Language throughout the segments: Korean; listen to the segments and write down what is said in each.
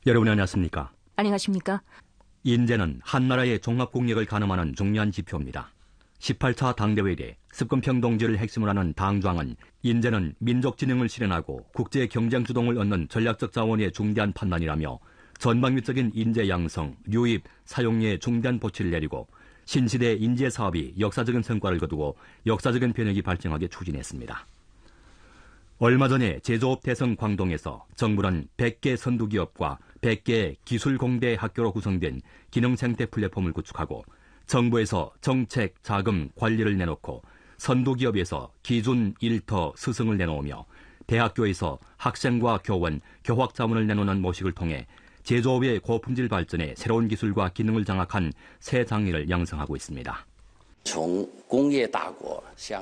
여러분 안녕하십니까? 안녕하십니까? 인재는 한나라의 종합국력을 가늠하는 중요한 지표입니다. 18차 당대회의 습근평 동지를 핵심으로 하는 당좌은 인재는 민족 진흥을 실현하고 국제 경쟁 주동을 얻는 전략적 자원의 중대한 판단이라며 전방위적인 인재 양성, 유입, 사용에 중대한 보치를 내리고 신시대 인재 사업이 역사적인 성과를 거두고 역사적인 변혁이 발생하게 추진했습니다. 얼마 전에 제조업 대성 광동에서 정부는 100개 선두기업과 100개 기술공대 학교로 구성된 기능생태 플랫폼을 구축하고 정부에서 정책, 자금, 관리를 내놓고 선두기업에서 기준, 일터, 스승을 내놓으며 대학교에서 학생과 교원, 교학자문을 내놓는 모식을 통해 제조업의 고품질 발전에 새로운 기술과 기능을 장악한 새 장인을 양성하고 있습니다.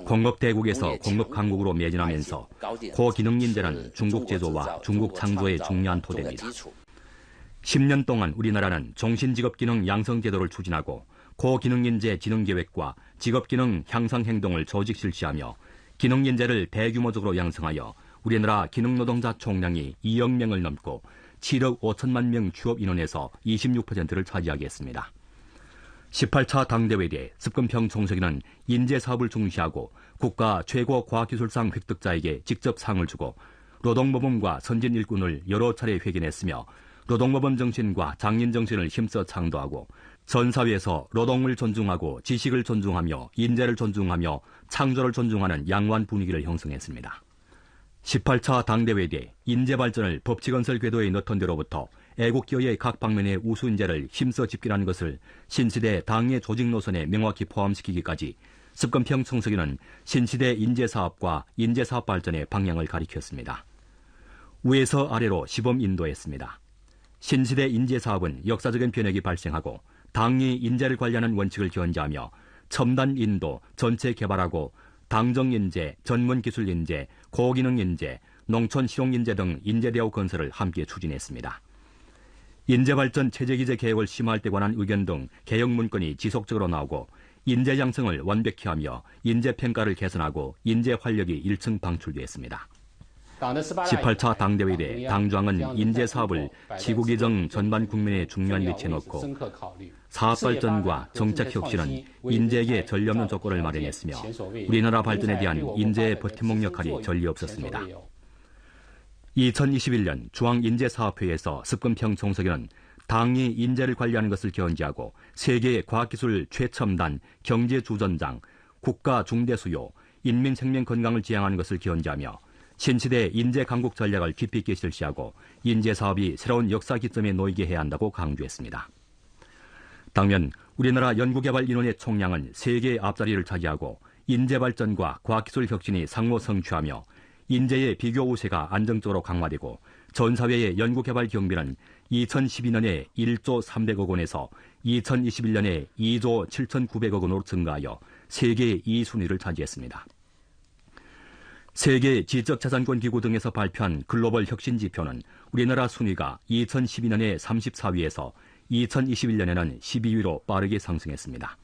공업대국에서 공업강국으로 매진하면서 고기능 인재는 중국 제조와 중국 창조의 중요한 토대입니다. 10년 동안 우리나라는 종신직업기능 양성제도를 추진하고 고기능인재 진흥계획과 직업기능 향상행동을 조직 실시하며 기능인재를 대규모적으로 양성하여 우리나라 기능노동자 총량이 2억 명을 넘고 7억 5천만 명 취업인원에서 26%를 차지하게 했습니다. 18차 당대회의 습근평 총서기는 인재사업을 중시하고 국가 최고 과학기술상 획득자에게 직접 상을 주고 노동모범과 선진일꾼을 여러 차례 회견했으며 노동모범 정신과 장인 정신을 힘써 창도하고 전 사회에서 노동을 존중하고 지식을 존중하며 인재를 존중하며 창조를 존중하는 양호한 분위기를 형성했습니다. 18차 당대회의 인재발전을 법치건설 궤도에 넣던 데로부터 애국기여의 각 방면의 우수인재를 힘써 집필하는 것을 신시대 당의 조직 노선에 명확히 포함시키기까지 습근평 총서기는 신시대 인재사업과 인재사업 발전의 방향을 가리켰습니다. 위에서 아래로 시범 인도했습니다. 신시대 인재사업은 역사적인 변혁이 발생하고 당이 인재를 관리하는 원칙을 견지하며 첨단 인도, 전체 개발하고 당정인재, 전문기술인재, 고기능인재, 농촌실용인재 등 인재대학 건설을 함께 추진했습니다. 인재발전 체제기재 계획을 심화할 때 관한 의견 등 개혁 문건이 지속적으로 나오고 인재 양성을 완벽히 하며 인재평가를 개선하고 인재 활력이 1층 방출되었습니다. 18차 당대회 때 당좌은 인재사업을 지구기정 전반 국민의 중요한 위치에 놓고 사업발전과 정책혁신은 인재에게 전례 없는 조건을 마련했으며 우리나라 발전에 대한 인재의 버팀목 역할이 전례 없었습니다. 2021년 중앙인재사업회에서 습근평 총서기는 당이 인재를 관리하는 것을 견지하고 세계 과학기술 최첨단 경제주전장, 국가 중대수요, 인민생명 건강을 지향하는 것을 견지하며 신시대 인재강국 전략을 깊이 있게 실시하고 인재사업이 새로운 역사 기점에 놓이게 해야 한다고 강조했습니다. 당면 우리나라 연구개발 인원의 총량은 세계 앞자리를 차지하고 인재발전과 과학기술 혁신이 상호 성취하며 인재의 비교 우세가 안정적으로 강화되고 전 사회의 연구개발 경비는 2012년에 1조 300억 원에서 2021년에 2조 7,900억 원으로 증가하여 세계 2순위를 차지했습니다. 세계 지적자산권기구 등에서 발표한 글로벌 혁신 지표는 우리나라 순위가 2012년에 34위에서 2021년에는 12위로 빠르게 상승했습니다.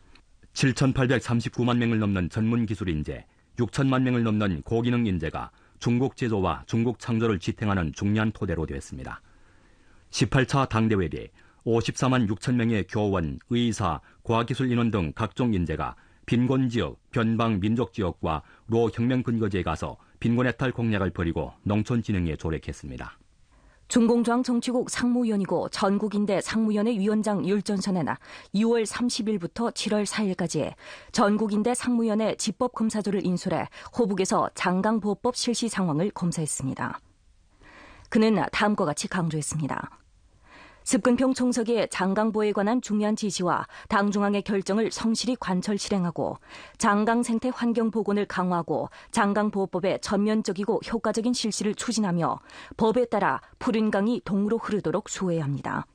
7,839만 명을 넘는 전문기술인재, 6천만 명을 넘는 고기능 인재가 중국 제조와 중국 창조를 지탱하는 중요한 토대로 되었습니다. 18차 당대회 때 54만 6천 명의 교원, 의사, 과학기술 인원 등 각종 인재가 빈곤지역, 변방 민족지역과 로혁명 근거지에 가서 빈곤해탈 공약을 벌이고 농촌진흥에 조력했습니다. 중공중앙정치국 상무위원이고 전국인대 상무위원회 위원장 율전선은 2월 30일부터 7월 4일까지 전국인대 상무위원회 집법검사조를 인솔해 호북에서 장강보호법 실시 상황을 검사했습니다. 그는 다음과 같이 강조했습니다. 습근평 총서기의 장강보호에 관한 중요한 지시와 당중앙의 결정을 성실히 관철 실행하고 장강 생태 환경 복원을 강화하고 장강보호법의 전면적이고 효과적인 실시를 추진하며 법에 따라 푸른 강이 동으로 흐르도록 수호해야 합니다.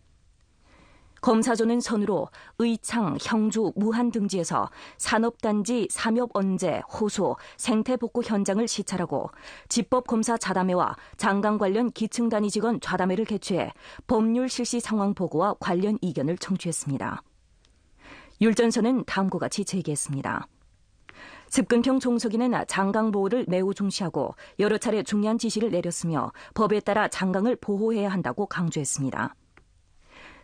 검사조는 선으로 의창, 형주, 무한 등지에서 산업단지, 삼엽언제, 호수, 생태복구 현장을 시찰하고 집법검사 자담회와 장강 관련 기층단위 직원 좌담회를 개최해 법률 실시 상황 보고와 관련 이견을 청취했습니다. 율전선은 다음과 같이 제기했습니다. 습근평 총서기는 장강보호를 매우 중시하고 여러 차례 중요한 지시를 내렸으며 법에 따라 장강을 보호해야 한다고 강조했습니다.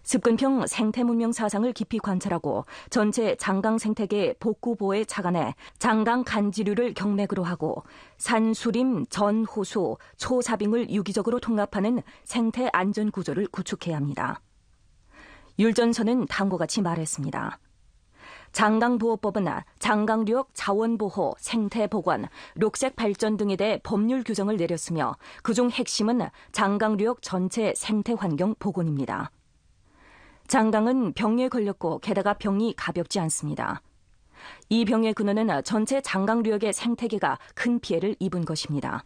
습근평 생태문명 사상을 깊이 관찰하고 전체 장강 생태계 복구보호에 착안해 장강 간지류를 경맥으로 하고 산, 수림, 전, 호수, 초사빙을 유기적으로 통합하는 생태 안전 구조를 구축해야 합니다. 율전선은 다음과 같이 말했습니다. 장강보호법은 장강류역 자원보호, 생태보관, 녹색발전 등에 대해 법률 규정을 내렸으며 그중 핵심은 장강류역 전체 생태환경 복원입니다. 장강은 병에 걸렸고 게다가 병이 가볍지 않습니다. 이 병의 근원은 전체 장강류역의 생태계가 큰 피해를 입은 것입니다.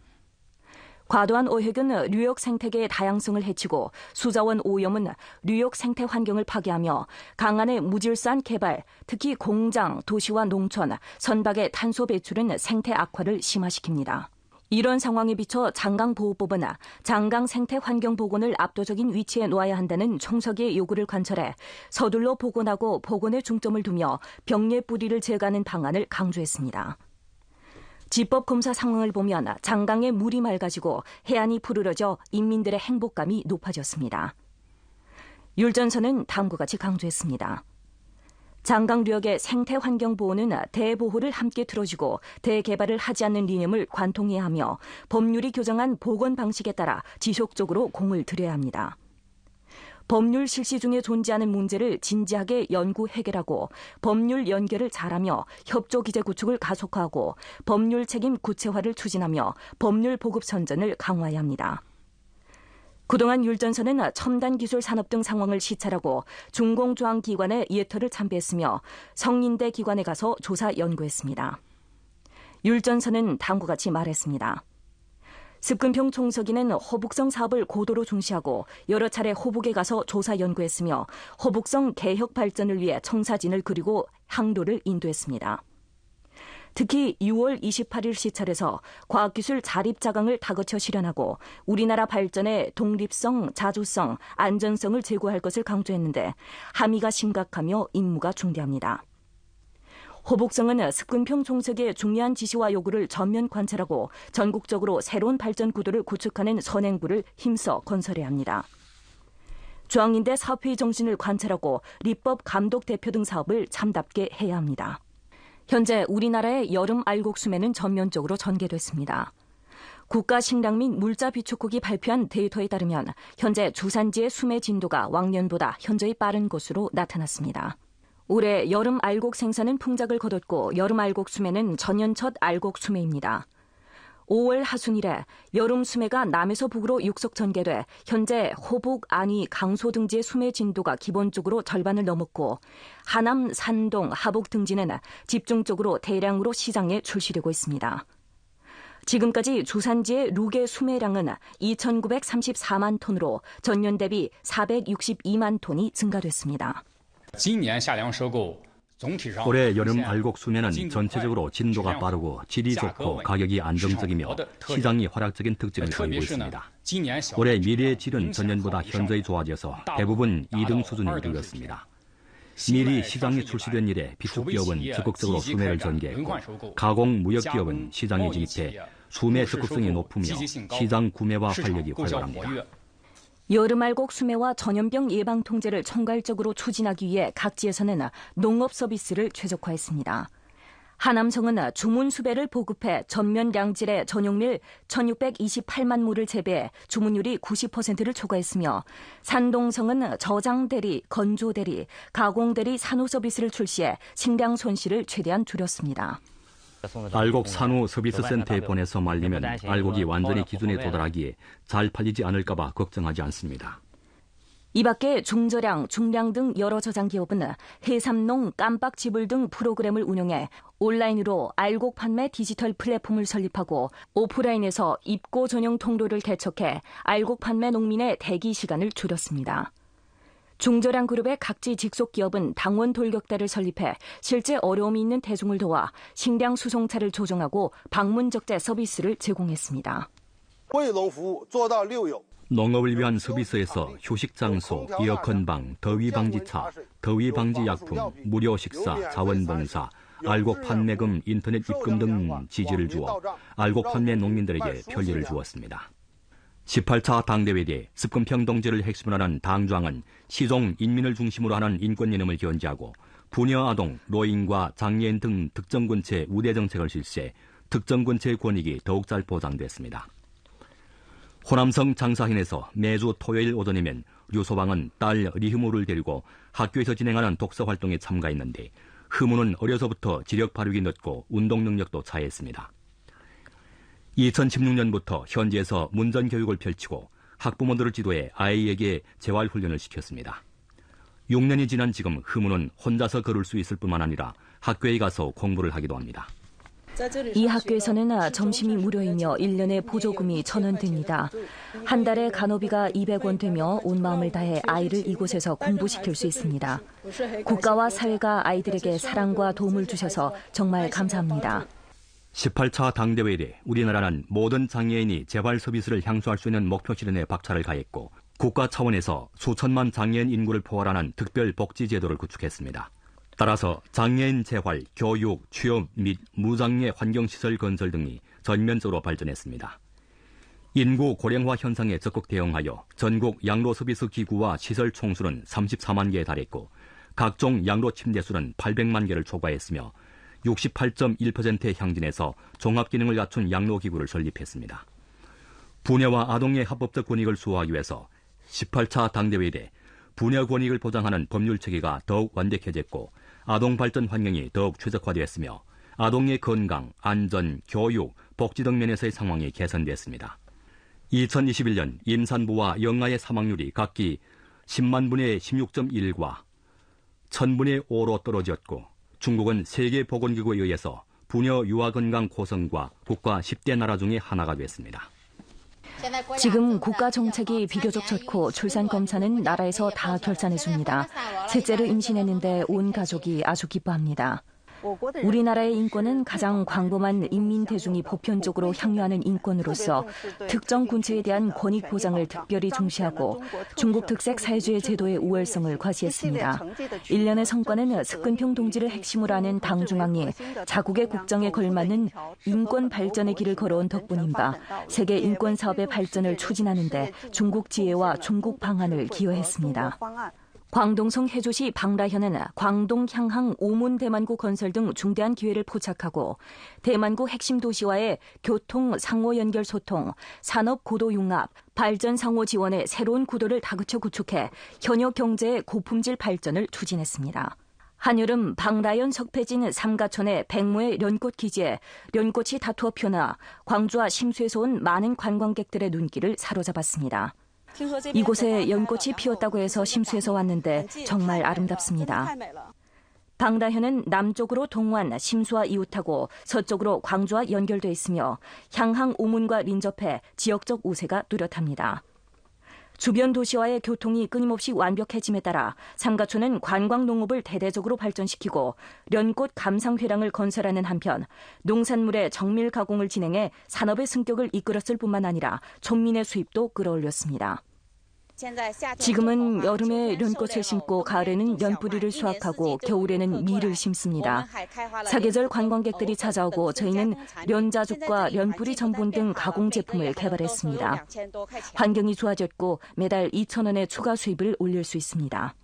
과도한 오획은 류역 생태계의 다양성을 해치고 수자원 오염은 류역 생태 환경을 파괴하며 강안의 무질서한 개발, 특히 공장, 도시와 농촌, 선박의 탄소 배출은 생태 악화를 심화시킵니다. 이런 상황에 비춰 장강보호법은 장강 생태 환경 복원을 압도적인 위치에 놓아야 한다는 총석의 요구를 관철해 서둘러 복원하고 복원에 중점을 두며 병의 뿌리를 제거하는 방안을 강조했습니다. 지법검사 상황을 보면 장강의 물이 맑아지고 해안이 푸르러져 인민들의 행복감이 높아졌습니다. 율전선은 다음과 같이 강조했습니다. 장강류역의 생태환경 보호는 대보호를 함께 틀어주고 대개발을 하지 않는 리념을 관통해야 하며 법률이 규정한 복원 방식에 따라 지속적으로 공을 들여야 합니다. 법률 실시 중에 존재하는 문제를 진지하게 연구 해결하고 법률 연결을 잘하며 협조 기제 구축을 가속화하고 법률 책임 구체화를 추진하며 법률 보급 선전을 강화해야 합니다. 그동안 율전선은 첨단 기술 산업 등 상황을 시찰하고 중공조항기관의 예터를 참배했으며 성인대 기관에 가서 조사 연구했습니다. 율전선은 다음과 같이 말했습니다. 습근평 총서기는 호북성 사업을 고도로 중시하고 여러 차례 호북에 가서 조사 연구했으며 호북성 개혁 발전을 위해 청사진을 그리고 항로를 인도했습니다. 특히 6월 28일 시찰에서 과학기술 자립자강을 다거쳐 실현하고 우리나라 발전의 독립성, 자주성, 안전성을 제고할 것을 강조했는데 함의가 심각하며 임무가 중대합니다. 호북성은 습근평 총석의 중요한 지시와 요구를 전면 관찰하고 전국적으로 새로운 발전 구도를 구축하는 선행부를 힘써 건설해야 합니다. 중앙인대 사업회의 정신을 관찰하고立법 감독 대표 등 사업을 참답게 해야 합니다. 현재 우리나라의 여름 알곡 수매는 전면적으로 전개됐습니다. 국가식량 및 물자비축국이 발표한 데이터에 따르면 현재 주산지의 수매 진도가 왕년보다 현저히 빠른 것으로 나타났습니다. 올해 여름 알곡 생산은 풍작을 거뒀고 여름 알곡 수매는 전년 첫 알곡 수매입니다. 5월 하순 이래 여름 수매가 남에서 북으로 육속 전개돼 현재 호북, 안위, 강소 등지의 수매 진도가 기본적으로 절반을 넘었고 하남, 산동, 하북 등지는 집중적으로 대량으로 시장에 출시되고 있습니다. 지금까지 주산지의 룩의 수매량은 2,934만 톤으로 전년 대비 462만 톤이 증가됐습니다. 올해 여름 알곡 수매는 전체적으로 진도가 빠르고 질이 좋고 가격이 안정적이며 시장이 활약적인 특징을 보이고 있습니다. 올해 밀의 질은 전년보다 현저히 좋아져서 대부분 2등 수준에 이르렀습니다. 밀이 시장에 출시된 이래 비축기업은 적극적으로 수매를 전개했고 가공 무역기업은 시장에 진입해 수매 적극성이 높으며 시장 구매와 활력이 활발합니다. 여름 알곡 수매와 전염병 예방 통제를 총괄적으로 추진하기 위해 각지에서는 농업 서비스를 최적화했습니다. 하남성은 주문 수배를 보급해 전면 양질의 전용밀 1,628만 무를 재배해 주문율이 90%를 초과했으며 산동성은 저장 대리, 건조 대리, 가공 대리 산후 서비스를 출시해 식량 손실을 최대한 줄였습니다. 알곡 산후 서비스 센터에 보내서 말리면 알곡이 완전히 기준에 도달하기에 잘 팔리지 않을까 봐 걱정하지 않습니다. 이 밖에 중저량, 중량 등 여러 저장 기업은 해삼농, 깜빡지불 등 프로그램을 운영해 온라인으로 알곡 판매 디지털 플랫폼을 설립하고 오프라인에서 입고 전용 통로를 개척해 알곡 판매 농민의 대기 시간을 줄였습니다. 중저량 그룹의 각지 직속 기업은 당원 돌격대를 설립해 실제 어려움이 있는 대중을 도와 식량 수송차를 조정하고 방문 적재 서비스를 제공했습니다. 농업을 위한 서비스에서 휴식 장소, 에어컨방, 더위 방지차, 더위 방지 약품, 무료 식사, 자원봉사, 알곡 판매금, 인터넷 입금 등 지지를 주어 알곡 판매 농민들에게 편리를 주었습니다. 18차 당대회 때 습금평등제를 핵심으로 하는 당주항은 시종 인민을 중심으로 하는 인권이념을 견지하고 부녀 아동, 노인과 장애인 등 특정군체 우대 정책을 실시해 특정군체의 권익이 더욱 잘 보장됐습니다. 호남성 장사현에서 매주 토요일 오전이면 류소방은 딸 리흐무를 데리고 학교에서 진행하는 독서 활동에 참가했는데 흐무는 어려서부터 지력 발육이 늦고 운동 능력도 차이했습니다. 2016년부터 현지에서 문전 교육을 펼치고 학부모들을 지도해 아이에게 재활훈련을 시켰습니다. 6년이 지난 지금 흐무는 혼자서 걸을 수 있을 뿐만 아니라 학교에 가서 공부를 하기도 합니다. 이 학교에서는 점심이 무료이며 1년에 보조금이 1,000원 됩니다. 한 달에 간호비가 200원 되며 온 마음을 다해 아이를 이곳에서 공부시킬 수 있습니다. 국가와 사회가 아이들에게 사랑과 도움을 주셔서 정말 감사합니다. 18차 당대회 때 우리나라는 모든 장애인이 재활 서비스를 향수할 수 있는 목표 실현에 박차를 가했고 국가 차원에서 수천만 장애인 인구를 포괄하는 특별 복지 제도를 구축했습니다. 따라서 장애인 재활, 교육, 취업 및 무장애 환경시설 건설 등이 전면적으로 발전했습니다. 인구 고령화 현상에 적극 대응하여 전국 양로 서비스 기구와 시설 총수는 34만 개에 달했고 각종 양로 침대 수는 800만 개를 초과했으며 68.1%의 향진에서 종합기능을 갖춘 양로기구를 설립했습니다. 부녀와 아동의 합법적 권익을 수호하기 위해서 18차 당대회 때 부녀 권익을 보장하는 법률 체계가 더욱 완벽해졌고 아동 발전 환경이 더욱 최적화되었으며 아동의 건강, 안전, 교육, 복지 등 면에서의 상황이 개선됐습니다. 2021년 임산부와 영아의 사망률이 각기 10만 분의 16.1과 1000분의 5로 떨어졌고 중국은 세계보건기구에 의해서 부녀 유아 건강 고성과 국가 10대 나라 중에 하나가 됐습니다. 지금 국가 정책이 비교적 좋고 출산 검사는 나라에서 다 결산해줍니다. 셋째를 임신했는데 온 가족이 아주 기뻐합니다. 우리나라의 인권은 가장 광범한 인민 대중이 보편적으로 향유하는 인권으로서 특정 군체에 대한 권익 보장을 특별히 중시하고 중국 특색 사회주의 제도의 우월성을 과시했습니다. 일련의 성과는 습근평 동지를 핵심으로 하는 당중앙이 자국의 국정에 걸맞는 인권 발전의 길을 걸어온 덕분인 바 세계 인권 사업의 발전을 추진하는 데 중국 지혜와 중국 방안을 기여했습니다. 광동성 해조시 방라현은 광동 향항 오문 대만구 건설 등 중대한 기회를 포착하고 대만구 핵심 도시와의 교통 상호 연결 소통, 산업 고도 융합, 발전 상호 지원의 새로운 구도를 다그쳐 구축해 현역 경제의 고품질 발전을 추진했습니다. 한여름 방라현 석패진 삼가천의 백모의 연꽃 기지에 연꽃이 다투어 피어나 광주와 심수에서 온 많은 관광객들의 눈길을 사로잡았습니다. 이곳에 연꽃이 피었다고 해서 심수에서 왔는데 정말 아름답습니다. 방라현은 남쪽으로 동완, 심수와 이웃하고 서쪽으로 광주와 연결돼 있으며 향항 오문과 lin접해 지역적 우세가 뚜렷합니다. 주변 도시와의 교통이 끊임없이 완벽해짐에 따라 삼가초는 관광 농업을 대대적으로 발전시키고 연꽃 감상회랑을 건설하는 한편 농산물의 정밀 가공을 진행해 산업의 승격을 이끌었을 뿐만 아니라 촌민의 수입도 끌어올렸습니다. 지금은 여름에 연꽃을 심고 가을에는 연뿌리를 수확하고 겨울에는 밀을 심습니다. 사계절 관광객들이 찾아오고 저희는 연자죽과 연뿌리 전분 등 가공 제품을 개발했습니다. 환경이 좋아졌고 매달 2,000원의 추가 수입을 올릴 수 있습니다.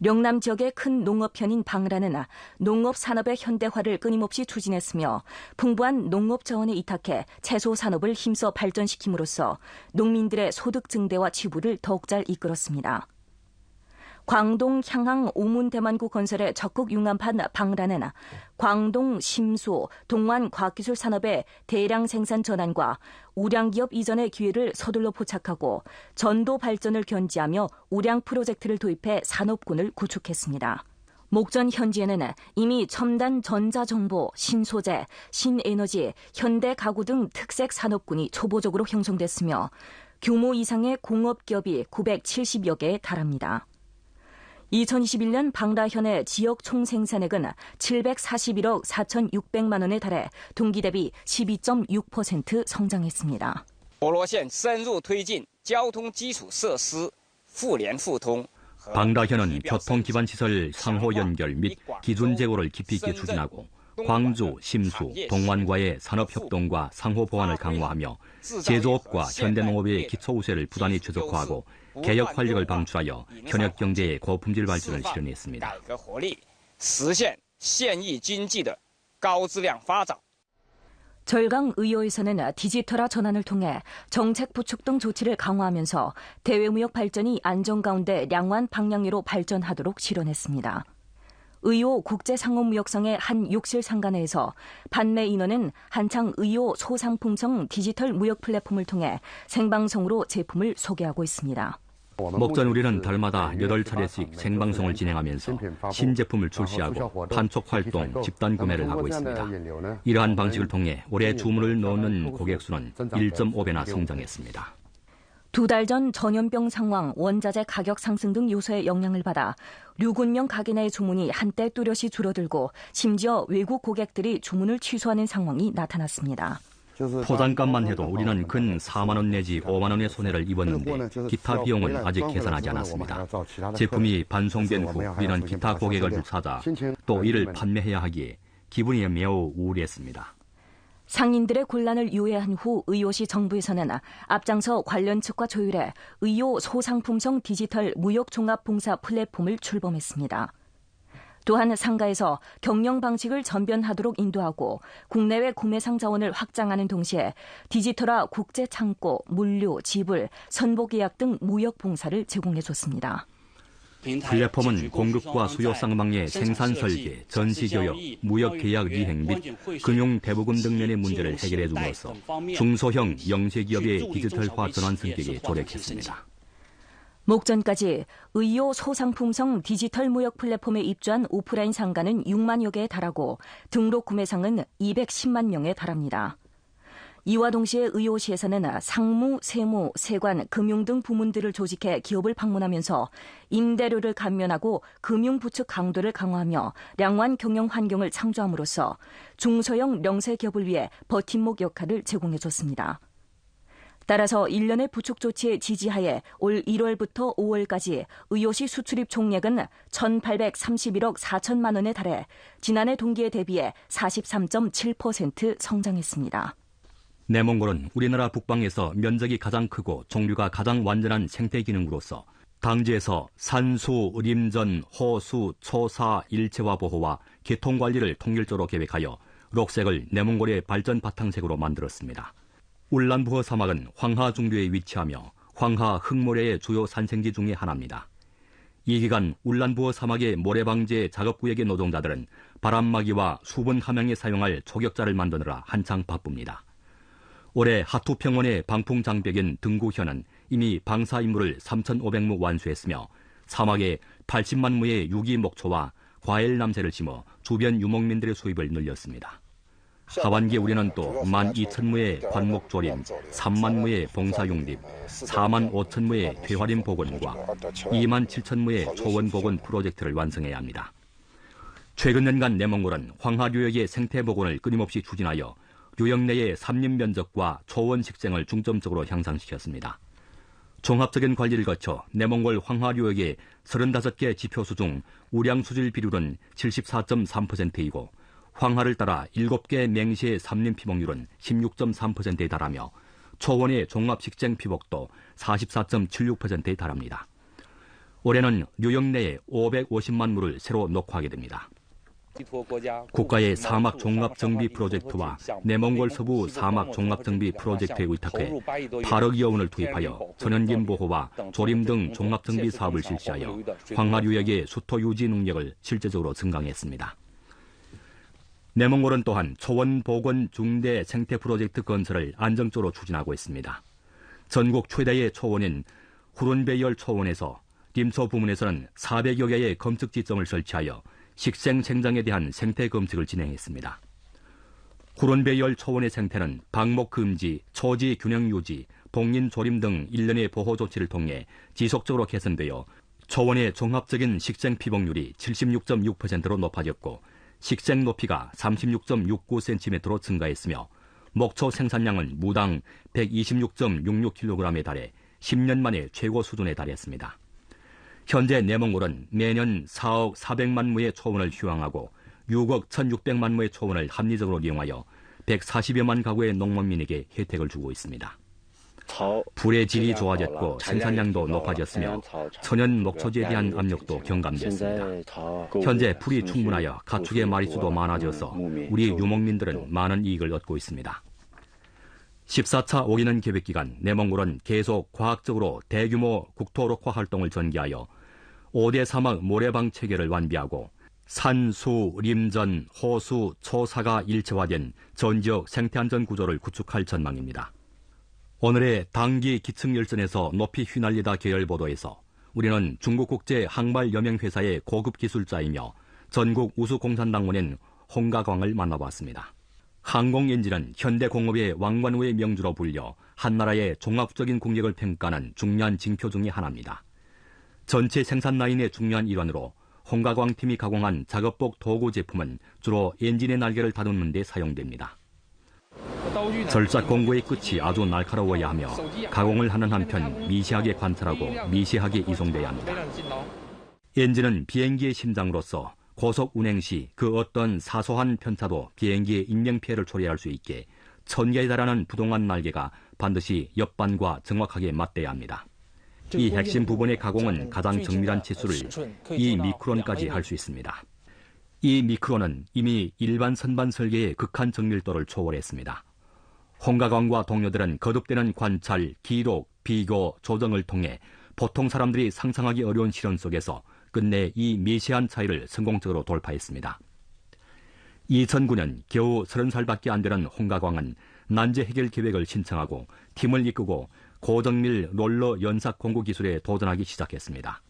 영남 지역의 큰 농업현인 방라는 농업 산업의 현대화를 끊임없이 추진했으며 풍부한 농업 자원에 이탁해 채소 산업을 힘써 발전시킴으로써 농민들의 소득 증대와 취부를 더욱 잘 이끌었습니다. 광동 향항 오문 대만구 건설의 적극 융합한 방라는 광동, 심수, 동완 과학기술 산업의 대량 생산 전환과 우량기업 이전의 기회를 서둘러 포착하고 전도 발전을 견지하며 우량 프로젝트를 도입해 산업군을 구축했습니다. 목전 현지에는 이미 첨단 전자정보, 신소재, 신에너지, 현대 가구 등 특색 산업군이 초보적으로 형성됐으며 규모 이상의 공업기업이 970여 개에 달합니다. 2021년 방라현의 지역 총생산액은 741억 4,600만 원에 달해 동기 대비 12.6% 성장했습니다. 방라현은 교통 기반 시설 상호 연결 및 기준 제고를 깊이 있게 추진하고 광주, 심수, 동완과의 산업협동과 상호보완을 강화하며 제조업과 현대농업의 기초우세를 부단히 최적화하고 개혁 활력을 방출하여 현역 경제의 고품질 발전을 실현했습니다. 절강의호에서는 디지털화 전환을 통해 정책 부축 등 조치를 강화하면서 대외무역 발전이 안정 가운데 양호한 방향으로 발전하도록 실현했습니다. 의호 국제상호무역성의 한 욕실 상가내에서 판매 인원은 한창 의호 소상품성 디지털 무역 플랫폼을 통해 생방송으로 제품을 소개하고 있습니다. 목전 우리는 달마다 8차례씩 생방송을 진행하면서 신제품을 출시하고 판촉 활동, 집단 구매를 하고 있습니다. 이러한 방식을 통해 올해 주문을 넣는 고객 수는 1.5배나 성장했습니다. 2달 전 전염병 상황, 원자재 가격 상승 등 요소의 영향을 받아 류군명 가게 내의 주문이 한때 뚜렷이 줄어들고 심지어 외국 고객들이 주문을 취소하는 상황이 나타났습니다. 포장값만 해도 우리는 근 4만 원 내지 5만 원의 손해를 입었는데 기타 비용은 아직 계산하지 않았습니다. 제품이 반송된 후 우리는 기타 고객을 찾아 또 이를 판매해야 하기에 기분이 매우 우울했습니다. 상인들의 곤란을 유예한 후 의호시 정부에서는 앞장서 관련 측과 조율해 의호 소상품성 디지털 무역종합봉사 플랫폼을 출범했습니다. 또한 상가에서 경영 방식을 전변하도록 인도하고 국내외 구매상 자원을 확장하는 동시에 디지털화 국제창고, 물류, 지불, 선보계약 등 무역 봉사를 제공해줬습니다. 플랫폼은 공급과 수요 쌍방의 생산 설계, 전시 교역, 무역 계약 이행 및 금융 대부금 등면의 문제를 해결해 줌으로써 중소형 영세기업의 디지털화 전환 성격에 조력했습니다. 목전까지 의호 소상품성 디지털 무역 플랫폼에 입주한 오프라인 상가는 6만여 개에 달하고 등록 구매상은 210만 명에 달합니다. 이와 동시에 의호시에서는 상무, 세무, 세관, 금융 등 부문들을 조직해 기업을 방문하면서 임대료를 감면하고 금융 부축 강도를 강화하며 양호한 경영 환경을 창조함으로써 중소형 영세 기업을 위해 버팀목 역할을 제공해줬습니다. 따라서 1년의 부축 조치의 지지하에 올 1월부터 5월까지 의호시 수출입 총액은 1,831억 4천만 원에 달해 지난해 동기에 대비해 43.7% 성장했습니다. 내몽골은 우리나라 북방에서 면적이 가장 크고 종류가 가장 완전한 생태 기능으로서 당지에서 산수, 림전, 호수, 초사, 일체화 보호와 개통관리를 통일적으로 계획하여 록색을 내몽골의 발전 바탕색으로 만들었습니다. 울란부허 사막은 황하 중류에 위치하며 황하 흑모래의 주요 산생지 중의 하나입니다. 이 기간 울란부허 사막의 모래방제 작업구역의 노동자들은 바람막이와 수분 함양에 사용할 초격자를 만드느라 한창 바쁩니다. 올해 하투평원의 방풍 장벽인 등구현은 이미 방사 임무를 3,500무 완수했으며 사막에 80만 무의 유기 목초와 과일 남새를 심어 주변 유목민들의 수입을 늘렸습니다. 하반기에 우리는 또 12,000무의 관목조림, 3만 무의 봉사용립, 4만 5천 무의 퇴화림 복원과 2만 7천 무의 초원 복원 프로젝트를 완성해야 합니다. 최근 년간 내몽골은 황하류역의 생태 복원을 끊임없이 추진하여 유역 내의 삼림 면적과 초원 식생을 중점적으로 향상시켰습니다. 종합적인 관리를 거쳐 내몽골 황하류역의 35개 지표수 중 우량 수질 비율은 74.3%이고 황하를 따라 7개 맹시의 삼림 피복률은 16.3%에 달하며 초원의 종합 식생 피복도 44.76%에 달합니다. 올해는 뉴역 내에 550만 무를 새로 녹화하게 됩니다. 국가의 사막 종합 정비 프로젝트와 내몽골 서부 사막 종합 정비 프로젝트에 의탁해 8억여 원을 투입하여 전현균 보호와 조림 등 종합 정비 사업을 실시하여 황하류역의 수토 유지 능력을 실제적으로 증강했습니다. 내몽골은 또한 초원 복원 중대 생태 프로젝트 건설을 안정적으로 추진하고 있습니다. 전국 최대의 초원인 후룬베이얼 초원에서 림소 부문에서는 400여 개의 검측 지점을 설치하여 식생 생장에 대한 생태 검측을 진행했습니다. 후룬베이얼 초원의 생태는 방목 금지, 초지 균형 유지, 복린 조림 등 일련의 보호 조치를 통해 지속적으로 개선되어 초원의 종합적인 식생 피복률이 76.6%로 높아졌고 식생 높이가 36.69cm로 증가했으며 목초 생산량은 무당 126.66kg에 달해 10년 만에 최고 수준에 달했습니다. 현재 내몽골은 매년 4억 400만 무의 초원을 휴양하고 6억 1,600만 모의 초원을 합리적으로 이용하여 140여만 가구의 농민에게 혜택을 주고 있습니다. 불의 질이 좋아졌고 생산량도 높아졌으며 천연 녹초지에 대한 압력도 경감됐습니다. 현재 풀이 충분하여 가축의 마리수도 많아져서 우리 유목민들은 많은 이익을 얻고 있습니다. 14차 5기능 계획기간 내몽골은 계속 과학적으로 대규모 국토 녹화 활동을 전개하여 5대 사막 모래방 체계를 완비하고 산, 수, 림전, 호수, 초사가 일체화된 전지역 생태안전 구조를 구축할 전망입니다. 오늘의 당기 기층열전에서 높이 휘날리다 계열보도에서 우리는 중국국제항발여명회사의 고급 기술자이며 전국 우수공산당원인 홍가광을 만나봤습니다. 항공엔진은 현대공업의 왕관우의 명주로 불려 한나라의 종합적인 국력을 평가하는 중요한 징표 중의 하나입니다. 전체 생산 라인의 중요한 일환으로 홍가광 팀이 가공한 작업복 도구 제품은 주로 엔진의 날개를 다듬는 데 사용됩니다. 절삭 공구의 끝이 아주 날카로워야 하며 가공을 하는 한편 미세하게 관찰하고 미세하게 이송돼야 합니다. 엔진은 비행기의 심장으로서 고속 운행 시 그 어떤 사소한 편차도 비행기의 인명피해를 초래할 수 있게 1000개에 달하는 부동한 날개가 반드시 옆반과 정확하게 맞대야 합니다. 이 핵심 부분의 가공은 가장 정밀한 치수를 2미크론까지 할 수 있습니다. 이 미크론은 이미 일반 선반 설계의 극한 정밀도를 초월했습니다. 홍가광과 동료들은 거듭되는 관찰, 기록, 비교, 조정을 통해 보통 사람들이 상상하기 어려운 실현 속에서 끝내 이 미세한 차이를 성공적으로 돌파했습니다. 2009년 겨우 30살밖에 안 되는 홍가광은 난제 해결 계획을 신청하고 팀을 이끌고 고정밀 롤러 연삭 공구 기술에 도전하기 시작했습니다.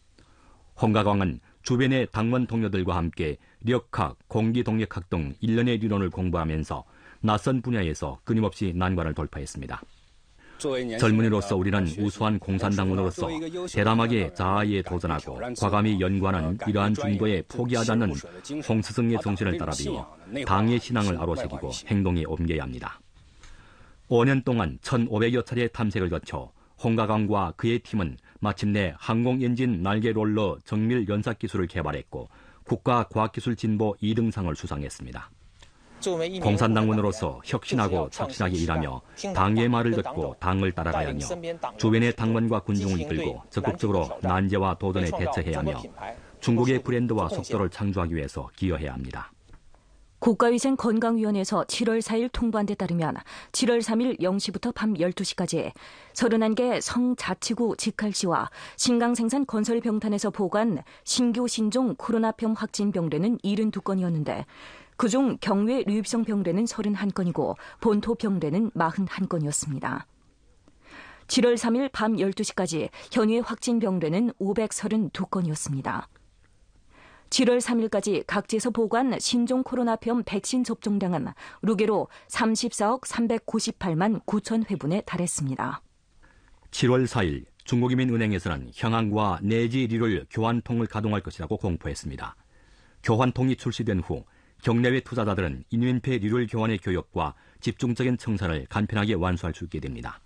홍가광은 주변의 당원 동료들과 함께 력학, 공기동력학 등 일련의 리론을 공부하면서 낯선 분야에서 끊임없이 난관을 돌파했습니다. 젊은이로서 우리는 우수한 공산당원으로서 대담하게 자아에 도전하고 과감히 연구하는 이러한 중도에 포기하지 않는 홍스승의 정신을 따라비워 당의 신앙을 아로새기고 행동에 옮겨야 합니다. 5년 동안 1,500여 차례의 탐색을 거쳐 홍가광과 그의 팀은 마침내 항공엔진 날개 롤러 정밀 연삭 기술을 개발했고 국가과학기술 진보 2등상을 수상했습니다. 공산당원으로서 혁신하고 착실하게 일하며 당의 말을 듣고 당을 따라가야 하며 주변의 당원과 군중을 이끌고 적극적으로 난제와 도전에 대처해야 하며 중국의 브랜드와 속도를 창조하기 위해서 기여해야 합니다. 국가위생건강위원회에서 7월 4일 통보한 데 따르면 7월 3일 0시부터 밤 12시까지 31개 성자치구 직할시와 신강생산 건설병탄에서 보관 신규 신종 코로나병 확진 병례는 72건이었는데 그중 경외 유입성 병례는 31건이고 본토 병례는 41건이었습니다. 7월 3일 밤 12시까지 현위의 확진 병례는 532건이었습니다. 7월 3일까지 각지에서 보관 신종 코로나병 백신 접종량은 루게로 34억 398만 9천 회분에 달했습니다. 7월 4일 중국인민은행에서는 형항과 내지 리롤 교환통을 가동할 것이라고 공포했습니다. 교환통이 출시된 후 경내외 투자자들은 인민폐 리롤 교환의 교역과 집중적인 청산을 간편하게 완수할 수 있게 됩니다.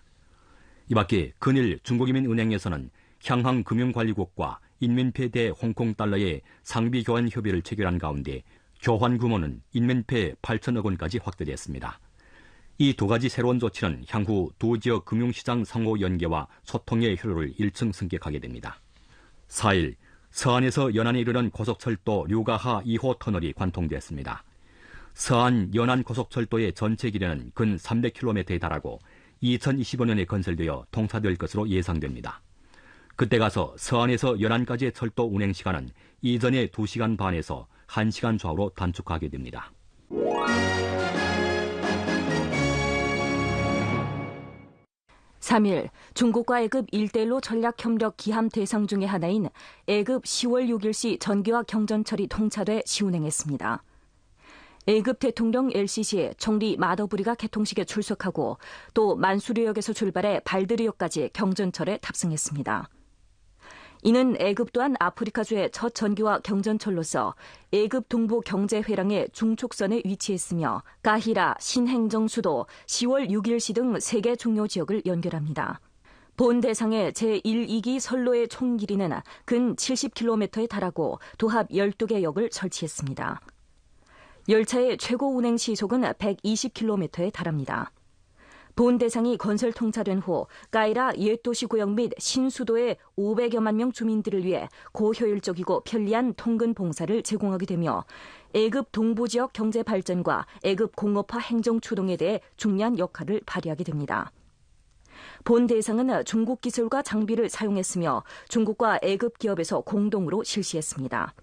이 밖에 근일 중국인민은행에서는 향항금융관리국과 인민폐 대 홍콩 달러의 상비 교환 협의를 체결한 가운데 교환 규모는 인민폐 8천억 원까지 확대됐습니다. 이 두 가지 새로운 조치는 향후 두 지역 금융시장 상호 연계와 소통의 효율을 1층 승격하게 됩니다. 4일 서안에서 연안에 이르는 고속철도 류가하 2호 터널이 관통됐습니다. 서안 연안 고속철도의 전체 길이는 근 300km에 달하고 2025년에 건설되어 통차될 것으로 예상됩니다. 그때 가서 서안에서 연안까지의 철도 운행시간은 이전의 2시간 반에서 1시간 좌우로 단축하게 됩니다. (3일) 중국과 애굽 1대1로 전략협력 기함 대상 중의 하나인 애굽 10월 6일시 전기와 경전철이 통차돼 시운행했습니다. 애굽 대통령 LCC 총리 마더부리가 개통식에 출석하고 또 만수르역에서 출발해 발드리역까지 경전철에 탑승했습니다. 이는 애굽 또한 아프리카주의 첫 전기와 경전철로서 애굽 동부 경제회랑의 중축선에 위치했으며 까히라, 신행정 수도, 10월 6일시 등 3개 중요 지역을 연결합니다. 본 대상의 제1, 2기 선로의 총 길이는 근 70km에 달하고 도합 12개 역을 설치했습니다. 열차의 최고 운행 시속은 120km에 달합니다. 본 대상이 건설 통차된 후 까이라 옛도시 구역 및 신수도의 500여만 명 주민들을 위해 고효율적이고 편리한 통근 봉사를 제공하게 되며 애급 동부지역 경제 발전과 애급 공업화 행정 추동에 대해 중요한 역할을 발휘하게 됩니다. 본 대상은 중국 기술과 장비를 사용했으며 중국과 애급 기업에서 공동으로 실시했습니다.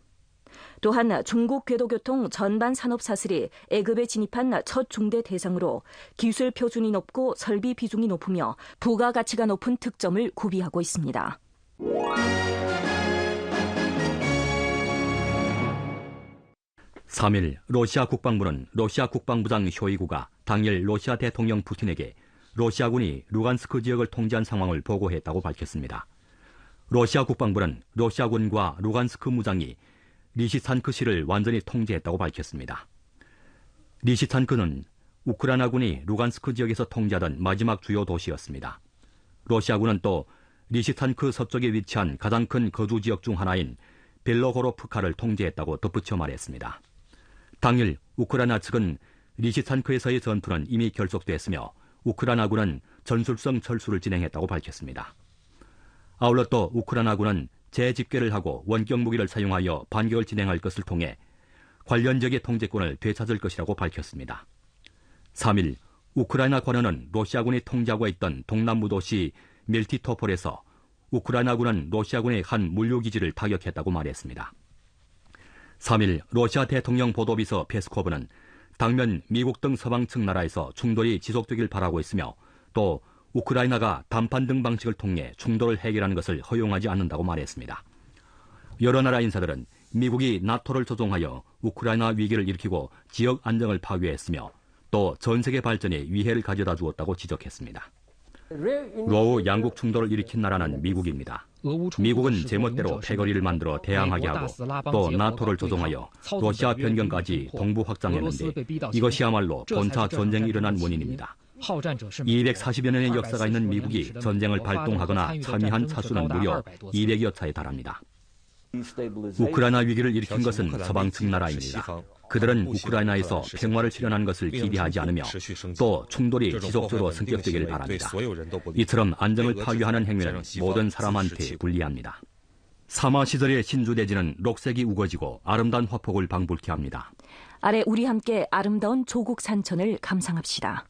또한 중국 궤도교통 전반 산업 사슬이 애급에 진입한 첫 중대 대상으로 기술 표준이 높고 설비 비중이 높으며 부가가치가 높은 특점을 구비하고 있습니다. (3일) 러시아 국방부는 러시아 국방부장 쇼이구가 당일 러시아 대통령 푸틴에게 러시아군이 루간스크 지역을 통제한 상황을 보고했다고 밝혔습니다. 러시아 국방부는 러시아군과 루간스크 무장이 리시찬크시를 완전히 통제했다고 밝혔습니다. 리시찬크는 우크라이나군이 루간스크 지역에서 통제하던 마지막 주요 도시였습니다. 러시아군은 또 리시찬크 서쪽에 위치한 가장 큰 거주 지역 중 하나인 벨로고로프카를 통제했다고 덧붙여 말했습니다. 당일 우크라이나 측은 리시찬크에서의 전투는 이미 결속됐으며 우크라이나군은 전술성 철수를 진행했다고 밝혔습니다. 아울러 또 우크라이나군은 재집결을 하고 원격 무기를 사용하여 반격을 진행할 것을 통해 관련 지역의 통제권을 되찾을 것이라고 밝혔습니다. 3일 우크라이나 관원은 러시아군이 통제하고 있던 동남부 도시 멜티토폴에서 우크라이나군은 러시아군의 한 물류기지를 타격했다고 말했습니다. 3일 러시아 대통령 보도비서 페스코브는 당면 미국 등 서방 측 나라에서 충돌이 지속되길 바라고 있으며 또 우크라이나가談判등 방식을 통해 충돌을 해결하는 것을 허용하지 않는다고 말했습니다. 여러 나라 인사들은 미국이 나토를 조종하여 우크라이나 위기를 일으키고 지역 안정을 파괴했으며 또 전 세계 발전에 위해를 가져다 주었다고 지적했습니다. 러우 양국 충돌을 일으킨 나라는 미국입니다. 미국은 제멋대로 패거리를 만들어 대항하게 하고 또 나토를 조종하여 러시아 변경까지 동부 확장했는데 이것이야말로 본차 전쟁이 일어난 원인입니다. 240여 년의 역사가 있는 미국이 전쟁을 발동하거나 참여한 차수는 무려 200여 차에 달합니다. 우크라이나 위기를 일으킨 것은 서방 측 나라입니다. 그들은 우크라이나에서 평화를 실현하는 것을 기대하지 않으며 또 충돌이 지속적으로 성격되기를 바랍니다. 이처럼 안정을 파괴하는 행위는 모든 사람한테 불리합니다. 사마 시절의 신주대지는 녹색이 우거지고 아름다운 화폭을 방불케 합니다. 아래 우리 함께 아름다운 조국 산천을 감상합시다.